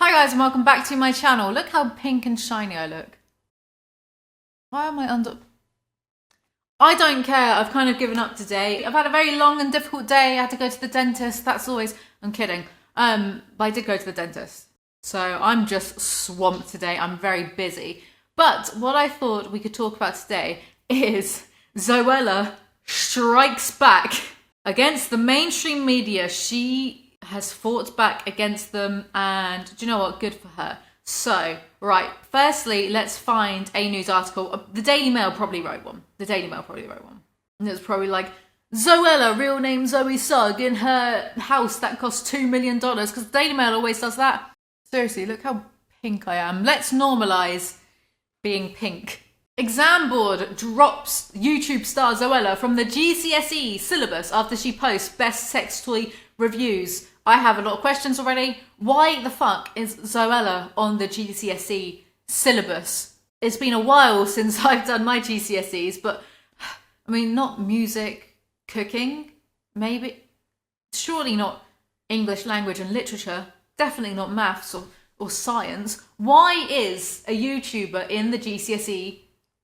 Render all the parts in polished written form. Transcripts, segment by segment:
Hi guys and welcome back to my channel. Look how pink and shiny I look. Why am I under... I don't care. I've kind of given up today. I've had a very long and difficult day. I had to go to the dentist. That's always... I'm kidding. But I did go to the dentist. So I'm just swamped today. I'm very busy. But what I thought we could talk about today is Zoella strikes back against the mainstream media. She has fought back against them, and do you know what? Good for her. So, right, firstly, let's find a news article. The Daily Mail probably wrote one. And it was probably like, Zoella, real name Zoe Sugg, in her house that cost $2 million, because the Daily Mail always does that. Seriously, look how pink I am. Let's normalise being pink. Exam board drops YouTube star Zoella from the GCSE syllabus after she posts best sex toy reviews. I have a lot of questions already. Why the fuck is Zoella on the GCSE syllabus? It's been a while since I've done my GCSEs, but I mean, not music, cooking, maybe. Surely not English language and literature. Definitely not maths or science. Why is a YouTuber in the GCSE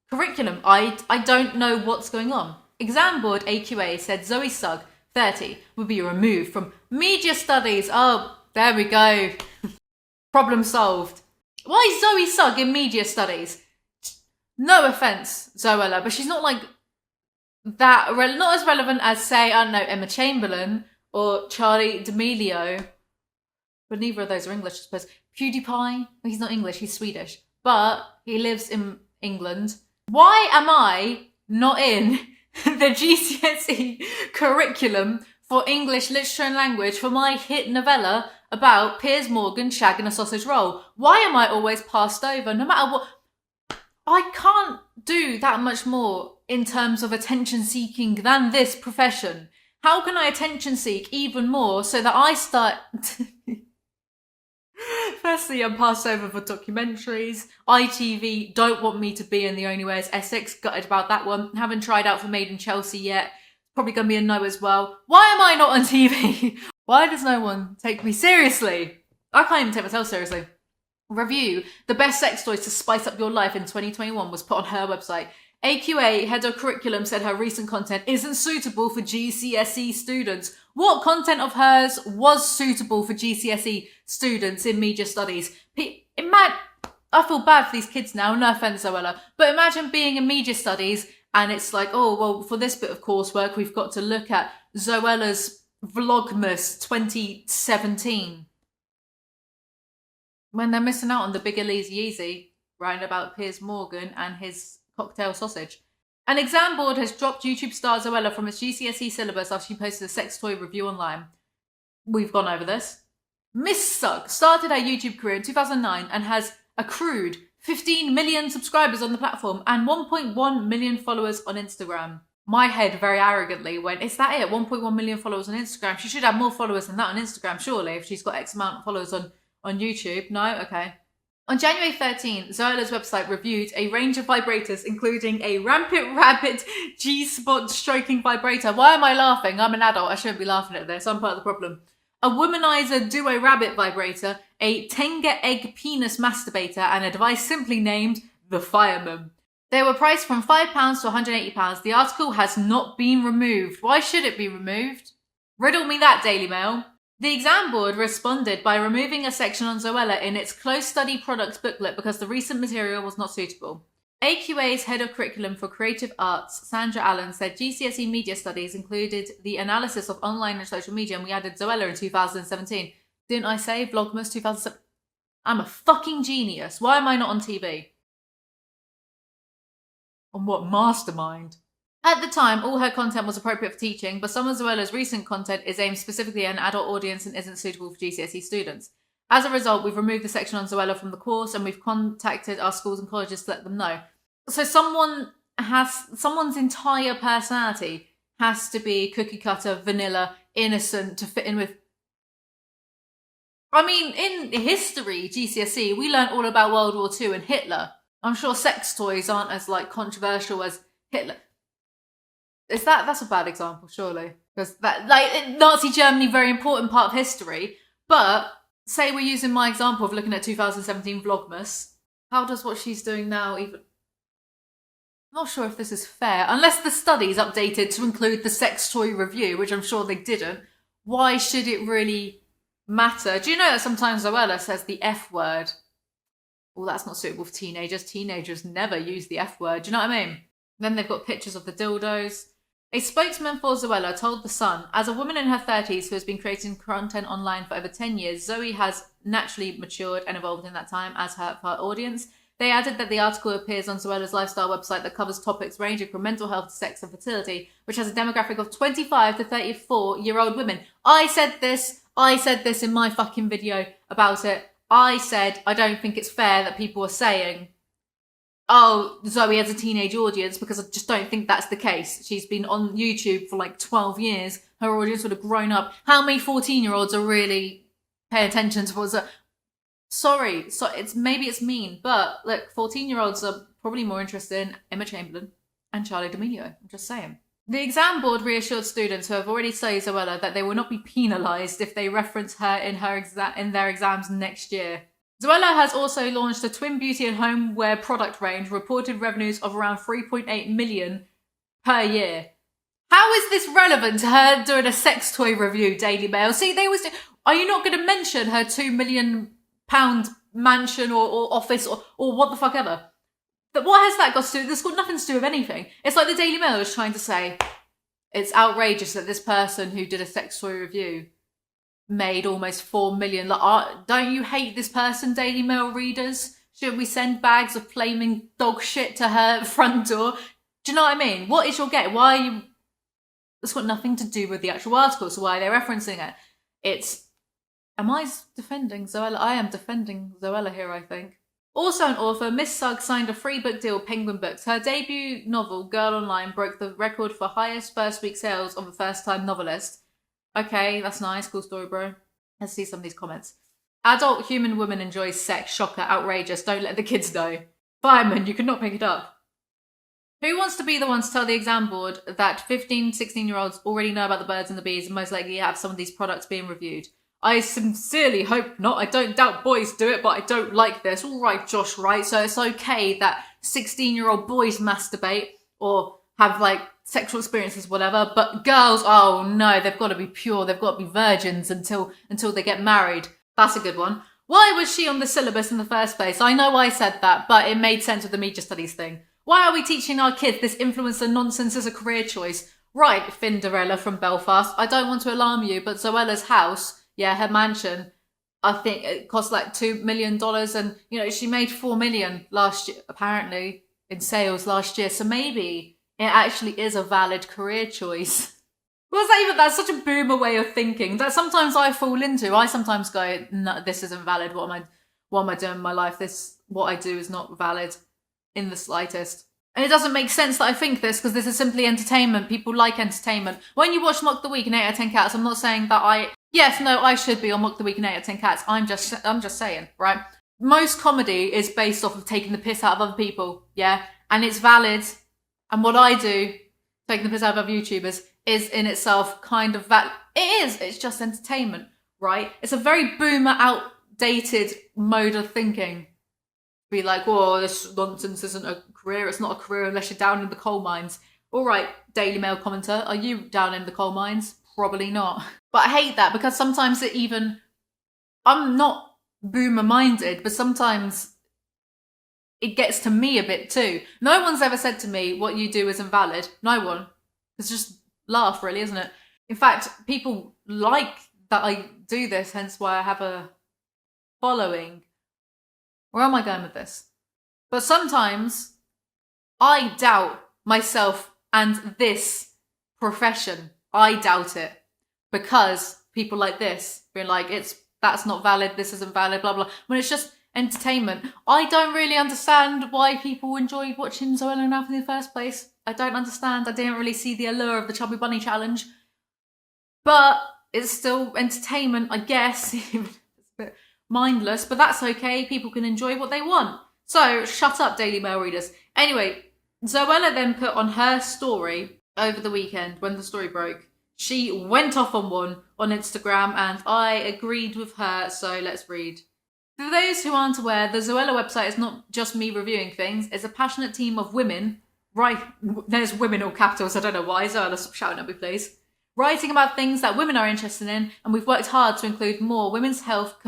curriculum? I don't know what's going on. Exam board AQA said Zoe Sugg, 30, would be removed from media studies. Oh, there we go. Problem solved. Why is Zoe Sugg in media studies? No offence, Zoella, but she's not like that, not as relevant as, say, I don't know, Emma Chamberlain or Charlie D'Amelio. But neither of those are English, I suppose. PewDiePie, well, he's not English, he's Swedish, but he lives in England. Why am I not in the GCSE curriculum for English literature and language for my hit novella about Piers Morgan shagging a sausage roll? Why am I always passed over, no matter what? I can't do that much more in terms of attention seeking than this profession. How can I attention seek even more so that I start... Firstly, I'm passed over for documentaries. ITV don't want me to be in The Only Way is Essex. Gutted about that one. Haven't tried out for Made in Chelsea yet. Probably going to be a no as well. Why am I not on TV? Why does no one take me seriously? I can't even take myself seriously. Review: the best sex toys to spice up your life in 2021 was put on her website. AQA head of curriculum said her recent content isn't suitable for GCSE students. What content of hers was suitable for GCSE students in media studies? I feel bad for these kids now, no offence, Zoella, but imagine being in media studies and it's like, oh, well, for this bit of coursework, we've got to look at Zoella's Vlogmas 2017. When they're missing out on the big Alizee writing about Piers Morgan and his cocktail sausage. An exam board has dropped YouTube star Zoella from its GCSE syllabus after she posted a sex toy review online. We've gone over this. Miss Sugg started her YouTube career in 2009 and has accrued 15 million subscribers on the platform and 1.1 million followers on Instagram. My head very arrogantly went, is that it? 1.1 million followers on Instagram? She should have more followers than that on Instagram, surely, if she's got X amount of followers on YouTube. No? Okay. On January 13, Zoella's website reviewed a range of vibrators, including a Rampant Rabbit G-spot stroking vibrator. Why am I laughing? I'm an adult. I shouldn't be laughing at this. I'm part of the problem. A womanizer duo rabbit vibrator, a Tenga egg penis masturbator, and a device simply named the Fireman. They were priced from £5 to £180. The article has not been removed. Why should it be removed? Riddle me that, Daily Mail. The exam board responded by removing a section on Zoella in its close study products booklet because the recent material was not suitable. AQA's head of curriculum for creative arts, Sandra Allen, said GCSE media studies included the analysis of online and social media, and we added Zoella in 2017. Didn't I say Vlogmas 2007? I'm a fucking genius. Why am I not on TV? On what? Mastermind? At the time, all her content was appropriate for teaching, but some of Zoella's recent content is aimed specifically at an adult audience and isn't suitable for GCSE students. As a result, we've removed the section on Zoella from the course and we've contacted our schools and colleges to let them know. So someone's entire personality has to be cookie cutter, vanilla, innocent to fit in with... I mean, in history, GCSE, we learned all about World War II and Hitler. I'm sure sex toys aren't as controversial as Hitler. That's a bad example, surely. Because Nazi Germany, very important part of history. But say we're using my example of looking at 2017 Vlogmas. How does what she's doing now even... I'm not sure if this is fair. Unless the study's updated to include the sex toy review, which I'm sure they didn't, why should it really matter? Do you know that sometimes Zoella says the F word? Well, that's not suitable for teenagers. Teenagers never use the F word. Do you know what I mean? Then they've got pictures of the dildos. A spokesman for Zoella told The Sun, as a woman in her 30s who has been creating content online for over 10 years, Zoe has naturally matured and evolved in that time as her audience. They added that the article appears on Zoella's lifestyle website that covers topics ranging from mental health to sex and fertility, which has a demographic of 25 to 34-year-old women. I said this in my fucking video about it. I said I don't think it's fair that people are saying, oh, Zoe has a teenage audience, because I just don't think that's the case. She's been on YouTube for like 12 years. Her audience would have grown up. How many 14-year-olds are really paying attention to what's... Sorry, so maybe it's mean, but look, 14-year-olds are probably more interested in Emma Chamberlain and Charlie D'Amelio. I'm just saying. The exam board reassured students who have already studied Zoella that they will not be penalised if they reference her in their exams next year. Zoella has also launched a twin beauty and homeware product range, reported revenues of around 3.8 million per year. How is this relevant to her doing a sex toy review, Daily Mail? See, they always do. Are you not going to mention her £2 million mansion or office or what the fuck ever? But what has that got to do? This got nothing to do with anything. It's like the Daily Mail is trying to say it's outrageous that this person who did a sex toy review made almost 4 million. Like, don't you hate this person, Daily Mail readers? Should we send bags of flaming dog shit to her front door? Do you know what I mean? What is your get? Why are you... It's got nothing to do with the actual article, so why are they referencing it? It's... Am I defending Zoella? I am defending Zoella here, I think. Also an author, Miss Sugg signed a free book deal with Penguin Books. Her debut novel, Girl Online, broke the record for highest first week sales of a first-time novelist. Okay, that's nice. Cool story, bro. Let's see some of these comments. Adult human woman enjoys sex. Shocker. Outrageous. Don't let the kids know. Fireman, you could not pick it up. Who wants to be the one to tell the exam board that 15, 16-year-olds already know about the birds and the bees and most likely have some of these products being reviewed? I sincerely hope not. I don't doubt boys do it, but I don't like this. All right, Josh, right? So it's okay that 16-year-old boys masturbate or have, like, sexual experiences, whatever, but girls, oh no, they've got to be pure. They've got to be virgins until they get married. That's a good one. Why was she on the syllabus in the first place? I know I said that, but it made sense with the media studies thing. Why are we teaching our kids this influencer nonsense as a career choice? Right, Finderella from Belfast, I don't want to alarm you, but Zoella's house, yeah, her mansion, I think it cost like $2 million, and, you know, she made 4 million last year, apparently, in sales last year, so maybe it actually is a valid career choice. What's that even? That's such a boomer way of thinking that sometimes I fall into. I sometimes go, no, this isn't valid. What am I doing in my life? What I do is not valid in the slightest. And it doesn't make sense that I think this, because this is simply entertainment. People like entertainment. When you watch Mock the Week and 8 out of 10 Cats, I'm not saying that I should be on Mock the Week and 8 out of 10 Cats. I'm just saying, right? Most comedy is based off of taking the piss out of other people, yeah? And it's valid. And what I do, taking the piss out of other YouTubers, is in itself kind of valid. It is. It's just entertainment, right? It's a very boomer, outdated mode of thinking. Be like, oh, this nonsense isn't a career. It's not a career unless you're down in the coal mines. All right, Daily Mail commenter, are you down in the coal mines? Probably not. But I hate that because sometimes I'm not boomer minded, but sometimes it gets to me a bit too. No one's ever said to me, what you do isn't valid. No one. It's just laugh, really, isn't it? In fact, people like that I do this, hence why I have a following. Where am I going with this? But sometimes I doubt myself and this profession. I doubt it because people like this being like, that's not valid, this isn't valid, blah, blah. When it's just entertainment. I don't really understand why people enjoy watching Zoella and Ralph in the first place. I don't understand. I didn't really see the allure of the Chubby Bunny Challenge. But it's still entertainment, I guess. It's a bit mindless, but that's okay. People can enjoy what they want. So, shut up, Daily Mail readers. Anyway, Zoella then put on her story over the weekend when the story broke. She went off on one on Instagram and I agreed with her, so let's read. For those who aren't aware, the Zoella website is not just me reviewing things, it's a passionate team of women, right, there's women all capitals, I don't know why, Zoella, stop shouting at me please, writing about things that women are interested in, and we've worked hard to include more women's health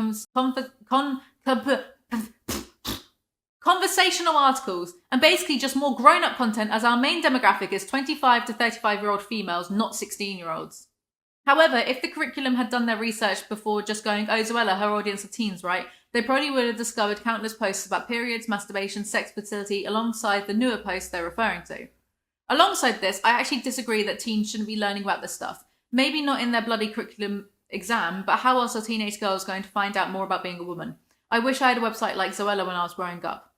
conversational articles, and basically just more grown-up content as our main demographic is 25 to 35-year-old females, not 16-year-olds. However, if the curriculum had done their research before just going, oh, Zoella, her audience are teens, right? They probably would have discovered countless posts about periods, masturbation, sex, fertility, alongside the newer posts they're referring to. Alongside this, I actually disagree that teens shouldn't be learning about this stuff. Maybe not in their bloody curriculum exam, but how else are teenage girls going to find out more about being a woman? I wish I had a website like Zoella when I was growing up.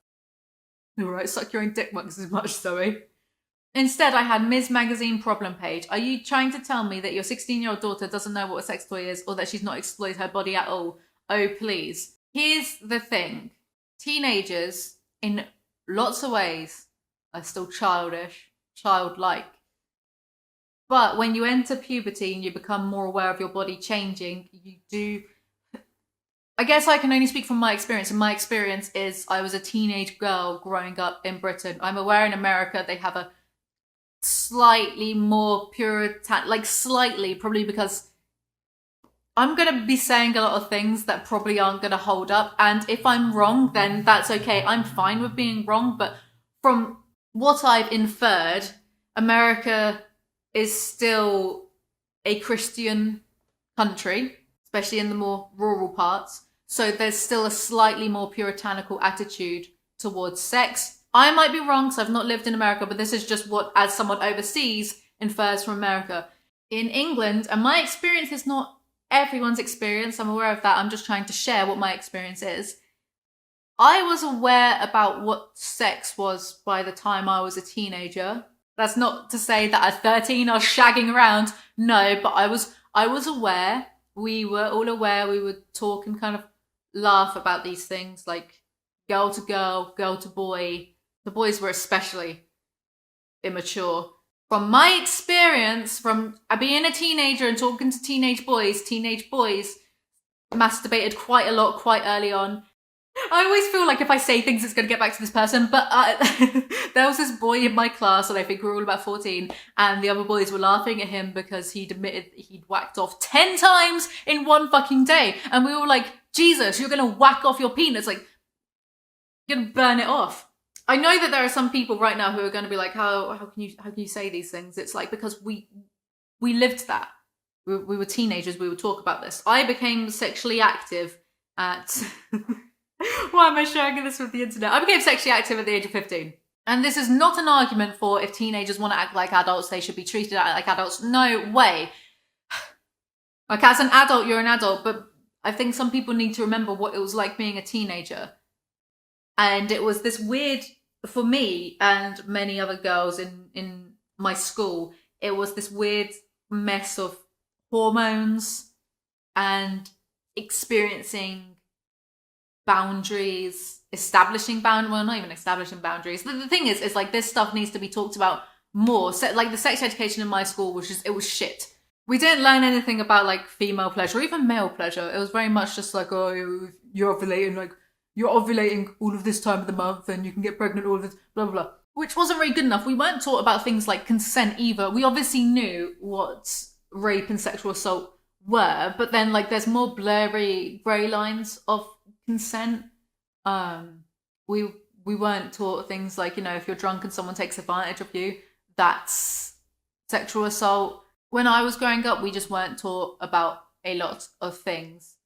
Alright, suck your own dick once as much, Zoe. Instead, I had Ms. Magazine problem page. Are you trying to tell me that your 16-year-old daughter doesn't know what a sex toy is or that she's not exploited her body at all? Oh, please. Here's the thing. Teenagers, in lots of ways, are still childish, childlike. But when you enter puberty and you become more aware of your body changing, you do... I guess I can only speak from my experience, and my experience is I was a teenage girl growing up in Britain. I'm aware in America they have a slightly more Puritan, like slightly, probably because I'm going to be saying a lot of things that probably aren't going to hold up. And if I'm wrong, then that's okay. I'm fine with being wrong. But from what I've inferred, America is still a Christian country, especially in the more rural parts. So there's still a slightly more puritanical attitude towards sex. I might be wrong because I've not lived in America, but this is just what, as someone overseas, infers from America. In England, and my experience is not everyone's experience, I'm aware of that, I'm just trying to share what my experience is. I was aware about what sex was by the time I was a teenager. That's not to say that at 13 I was shagging around. No, but I was aware. We were all aware. We would talk and kind of laugh about these things like girl to girl, girl to boy. The boys were especially immature. From my experience, from being a teenager and talking to teenage boys masturbated quite a lot quite early on. I always feel like if I say things, it's going to get back to this person, but there was this boy in my class, and I think we were all about 14, and the other boys were laughing at him because he'd admitted he'd whacked off 10 times in one fucking day, and we were like, Jesus, you're going to whack off your penis, like, you're going to burn it off. I know that there are some people right now who are going to be like, how can you say these things? It's like, because we lived that. We were teenagers, we would talk about this. I became sexually active at... Why am I sharing this with the internet? I became sexually active at the age of 15. And this is not an argument for if teenagers want to act like adults, they should be treated like adults. No way. Like, as an adult, you're an adult, but I think some people need to remember what it was like being a teenager. And it was this weird, for me and many other girls in my school, it was this weird mess of hormones and experiencing boundaries, not even establishing boundaries. The thing is like, this stuff needs to be talked about more. So, like, the sex education in my school it was shit. We didn't learn anything about like female pleasure or even male pleasure. It was very much just like, oh, you're ovulating all of this time of the month and you can get pregnant all of this, blah, blah, blah. Which wasn't very good enough. We weren't taught about things like consent either. We obviously knew what rape and sexual assault were, but then like there's more blurry grey lines of consent. We weren't taught things like, if you're drunk and someone takes advantage of you, that's sexual assault. When I was growing up, we just weren't taught about a lot of things,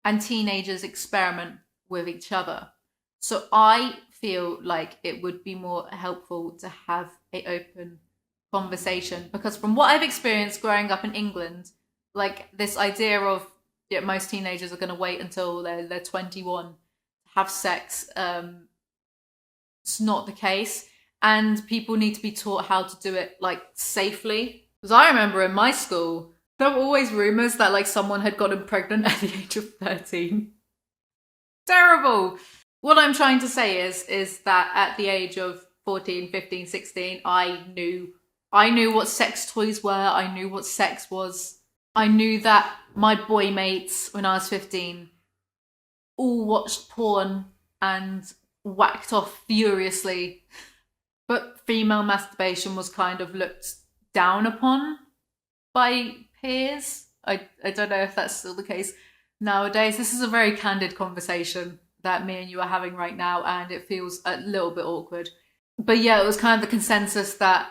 and teenagers experiment with each other. So I feel like it would be more helpful to have an open conversation, because from what I've experienced growing up in England, like this idea of most teenagers are going to wait until they're 21 to have sex, it's not the case, and people need to be taught how to do it like safely. Because I remember in my school, there were always rumours that like someone had gotten pregnant at the age of 13. Terrible. What I'm trying to say is that at the age of 14, 15, 16, I knew I knew what sex toys were. I knew what sex was. I knew that my boy mates, when I was 15, all watched porn and whacked off furiously. But female masturbation was kind of looked down upon by peers. I don't know if that's still the case nowadays. This is a very candid conversation that me and you are having right now, and it feels a little bit awkward. But yeah, it was kind of the consensus that,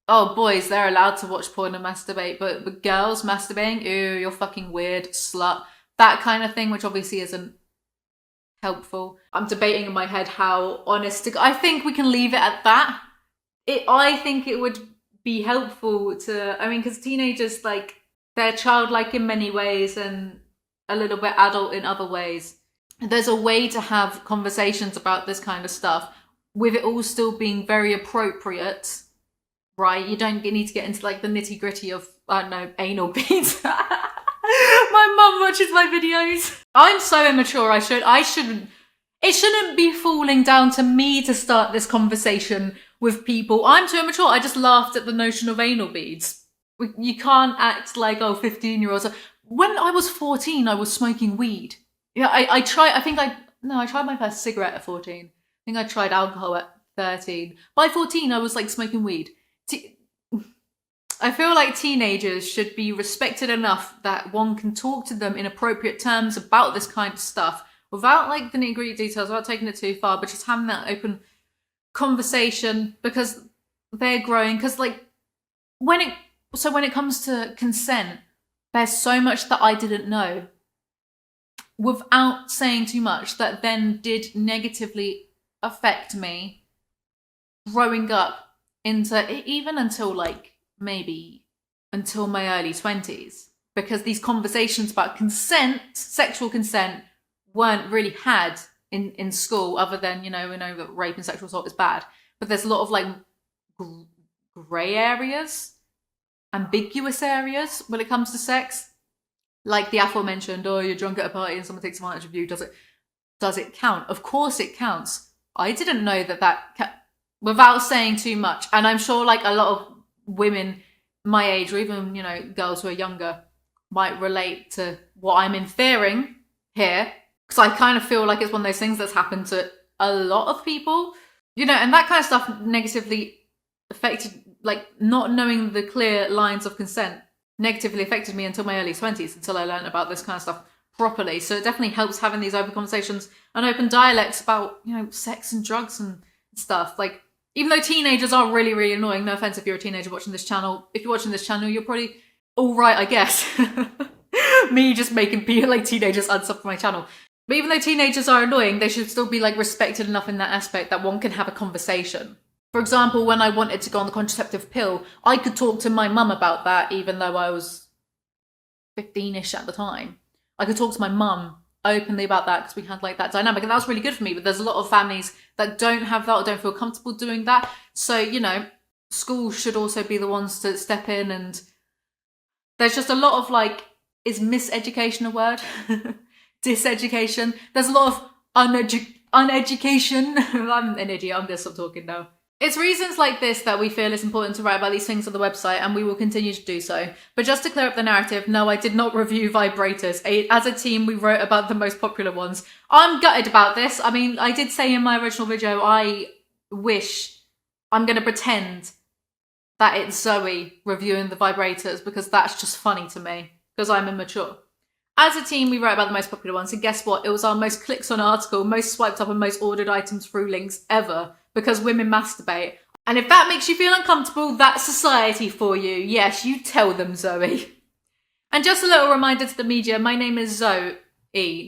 oh, boys, they're allowed to watch porn and masturbate, but girls masturbating, ew, you're fucking weird, slut. That kind of thing, which obviously isn't helpful. I'm debating in my head how honest to go. I think we can leave it at that. I think it would be helpful to, I mean, because teenagers, like, they're childlike in many ways and a little bit adult in other ways. There's a way to have conversations about this kind of stuff with it all still being very appropriate, right? You don't need to get into like the nitty gritty of, I don't know, anal beads. My mum watches my videos. I'm so immature. It shouldn't be falling down to me to start this conversation with people. I'm too immature. I just laughed at the notion of anal beads. You can't act like, oh, 15-year-olds. When I was 14, I was smoking weed. Yeah, I tried my first cigarette at 14. I think I tried alcohol at 13. By 14, I was like smoking weed. I feel like teenagers should be respected enough that one can talk to them in appropriate terms about this kind of stuff without like the nitty-gritty details, without taking it too far, but just having that open conversation because they're growing. Because like when it comes to consent, there's so much that I didn't know without saying too much that then did negatively affect me growing up into even until like maybe until my early 20s, because these conversations about consent, sexual consent, weren't really had in school, other than, you know, we know that rape and sexual assault is bad, but there's a lot of like grey areas, ambiguous areas when it comes to sex, like the aforementioned, oh, you're drunk at a party and someone takes advantage of you. Does it count? Of course it counts. I didn't know that without saying too much, and I'm sure like a lot of women my age, or even, you know, girls who are younger, might relate to what I'm inferring here, because I kind of feel like it's one of those things that's happened to a lot of people, you know, and that kind of stuff negatively affected, like not knowing the clear lines of consent negatively affected me until my early 20s, until I learned about this kind of stuff properly. So it definitely helps having these open conversations and open dialects about, you know, sex and drugs and stuff. Like, even though teenagers are really, really annoying, no offense if you're a teenager watching this channel. If you're watching this channel, you're probably all right, I guess. Me just making people like teenagers unsub for my channel. But even though teenagers are annoying, they should still be like respected enough in that aspect that one can have a conversation. For example, when I wanted to go on the contraceptive pill, I could talk to my mum about that, even though I was 15-ish at the time. I could talk to my mum openly about that because we had like that dynamic, and that was really good for me. But there's a lot of families that don't have that or don't feel comfortable doing that. So, you know, schools should also be the ones to step in, and there's just a lot of like, is miseducation a word? Diseducation. There's a lot of uneducation. I'm an idiot, I'm gonna stop talking now. It's reasons like this that we feel it's important to write about these things on the website, and we will continue to do so. But just to clear up the narrative, no, I did not review vibrators. As a team, we wrote about the most popular ones. I'm gutted about this. I mean, I did say in my original video, I'm going to pretend that it's Zoe reviewing the vibrators, because that's just funny to me, because I'm immature. As a team, we wrote about the most popular ones, and guess what? It was our most clicks on article, most swiped up, and most ordered items through links ever, because women masturbate. And if that makes you feel uncomfortable, that's society for you. Yes, you tell them, Zoe. And just a little reminder to the media, my name is Zoe,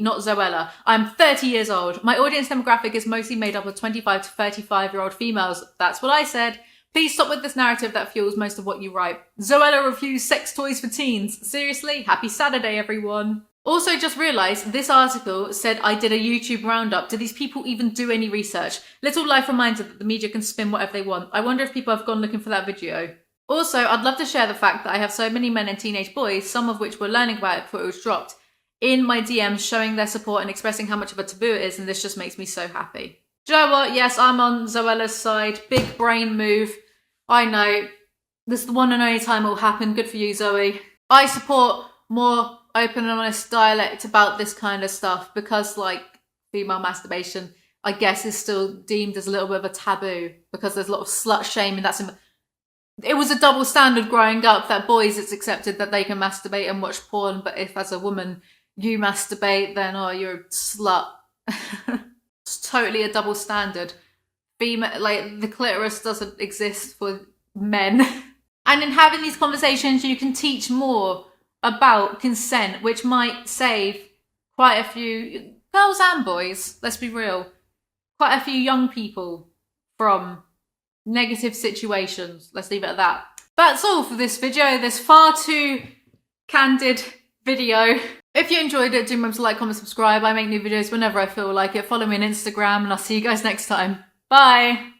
not Zoella. I'm 30 years old. My audience demographic is mostly made up of 25 to 35-year-old females. That's what I said. Please stop with this narrative that fuels most of what you write. Zoella reviews sex toys for teens. Seriously? Happy Saturday, everyone. Also, just realised this article said I did a YouTube roundup. Do these people even do any research? Little life reminder that the media can spin whatever they want. I wonder if people have gone looking for that video. Also, I'd love to share the fact that I have so many men and teenage boys, some of which were learning about it before it was dropped, in my DMs showing their support and expressing how much of a taboo it is, and this just makes me so happy. Do you know what? Yes, I'm on Zoella's side. Big brain move. I know. This is the one and only time it will happen. Good for you, Zoe. I support more open and honest dialect about this kind of stuff because, like, female masturbation, I guess, is still deemed as a little bit of a taboo because there's a lot of slut shaming. It was a double standard growing up that boys, it's accepted that they can masturbate and watch porn, but if as a woman you masturbate, then oh, you're a slut. It's totally a double standard. Female, like, the clitoris doesn't exist for men. And in having these conversations, you can teach more about consent, which might save quite a few girls and boys, let's be real, quite a few young people from negative situations. Let's leave it at that. That's all for this video, this far too candid video. If you enjoyed it, do remember to like, comment, subscribe. I make new videos whenever I feel like it. Follow me on Instagram and I'll see you guys next time. Bye!